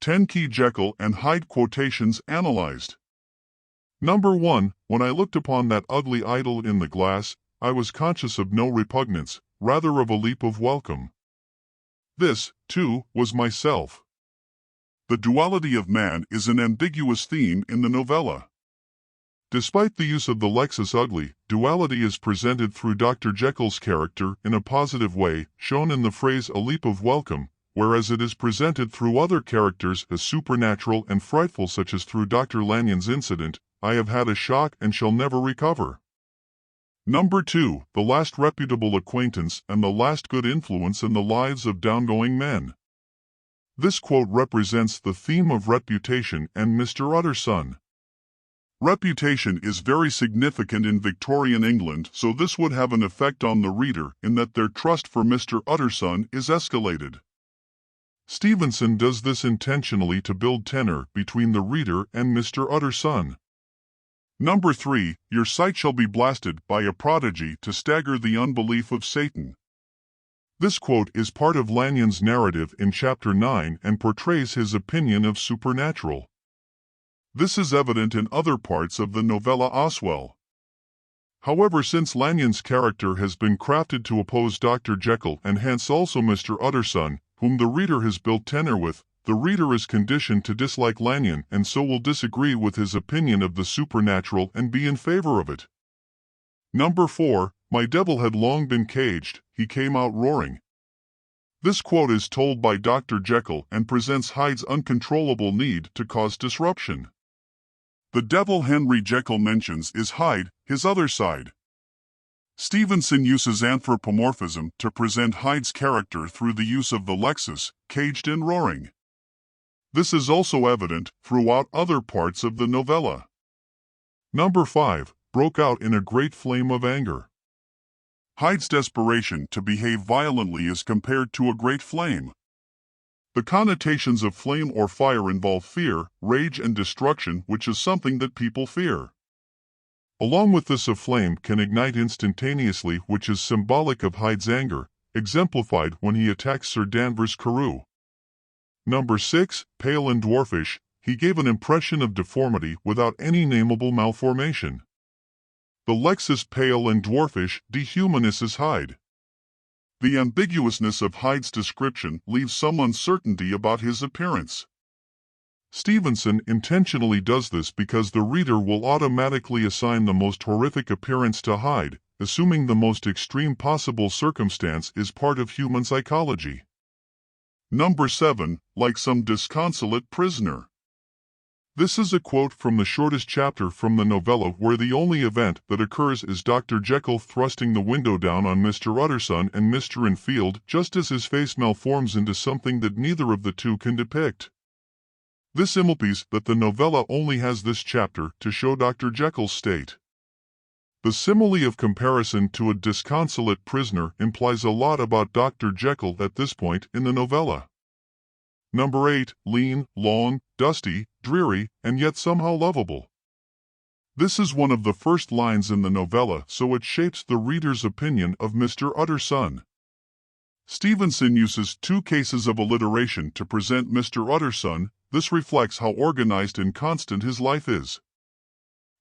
10 Key Jekyll and Hyde Quotations Analysed. Number 1. When I looked upon that ugly idol in the glass, I was conscious of no repugnance, rather of a leap of welcome. This, too, was myself. The duality of man is an ambiguous theme in the novella. Despite the use of the lexis ugly, duality is presented through Dr. Jekyll's character in a positive way, shown in the phrase a leap of welcome, whereas it is presented through other characters as supernatural and frightful, such as through Dr. Lanyon's incident, I have had a shock and shall never recover. Number 2. The last reputable acquaintance and the last good influence in the lives of downgoing men. This quote represents the theme of reputation and Mr. Utterson. Reputation is very significant in Victorian England, so this would have an effect on the reader in that their trust for Mr. Utterson is escalated. Stevenson does this intentionally to build tenor between the reader and Mr. Utterson. Number 3. Your sight shall be blasted by a prodigy to stagger the unbelief of Satan. This quote is part of Lanyon's narrative in Chapter 9 and portrays his opinion of supernatural. This is evident in other parts of the novella as well. However, since Lanyon's character has been crafted to oppose Dr. Jekyll and hence also Mr. Utterson, whom the reader has built tenor with, the reader is conditioned to dislike Lanyon and so will disagree with his opinion of the supernatural and be in favor of it. Number 4. My devil had long been caged, he came out roaring. This quote is told by Dr. Jekyll and presents Hyde's uncontrollable need to cause disruption. The devil Henry Jekyll mentions is Hyde, his other side. Stevenson uses anthropomorphism to present Hyde's character through the use of the lexis, caged and roaring. This is also evident throughout other parts of the novella. Number 5. Broke out in a great flame of anger. Hyde's desperation to behave violently is compared to a great flame. The connotations of flame or fire involve fear, rage, and destruction, which is something that people fear. Along with this, a flame can ignite instantaneously, which is symbolic of Hyde's anger, exemplified when he attacks Sir Danvers Carew. Number 6. Pale and dwarfish, he gave an impression of deformity without any nameable malformation. The lexis pale and dwarfish dehumanizes Hyde. The ambiguousness of Hyde's description leaves some uncertainty about his appearance. Stevenson intentionally does this because the reader will automatically assign the most horrific appearance to Hyde, assuming the most extreme possible circumstance is part of human psychology. Number 7. Like some disconsolate prisoner. This is a quote from the shortest chapter from the novella, where the only event that occurs is Dr. Jekyll thrusting the window down on Mr. Utterson and Mr. Enfield just as his face malforms into something that neither of the two can depict. This implies that the novella only has this chapter to show Dr. Jekyll's state. The simile of comparison to a disconsolate prisoner implies a lot about Dr. Jekyll at this point in the novella. Number 8. Lean, long, dusty, dreary, and yet somehow lovable. This is one of the first lines in the novella, so it shapes the reader's opinion of Mr. Utterson. Stevenson uses 2 cases of alliteration to present Mr. Utterson. This reflects how organized and constant his life is.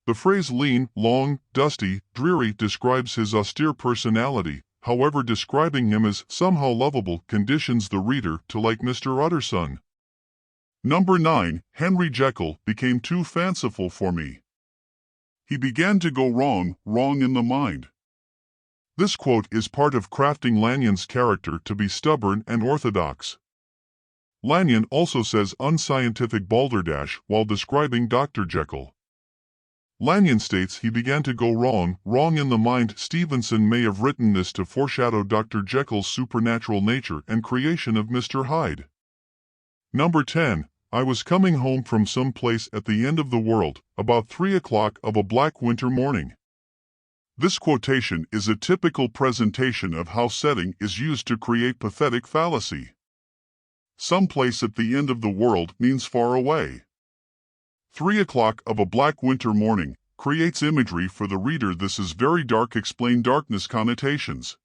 The phrase lean, long, dusty, dreary describes his austere personality. However, describing him as somehow lovable conditions the reader to like Mr. Utterson. Number 9. Henry Jekyll became too fanciful for me. He began to go wrong in the mind. This quote is part of crafting Lanyon's character to be stubborn and orthodox. Lanyon also says unscientific balderdash while describing Dr. Jekyll. Lanyon states he began to go wrong in the mind. Stevenson may have written this to foreshadow Dr. Jekyll's supernatural nature and creation of Mr. Hyde. Number 10. I was coming home from some place at the end of the world, about 3 o'clock of a black winter morning. This quotation is a typical presentation of how setting is used to create pathetic fallacy. Some place at the end of the world means far away. 3 o'clock of a black winter morning creates imagery for the reader. This is very dark. Explain darkness connotations.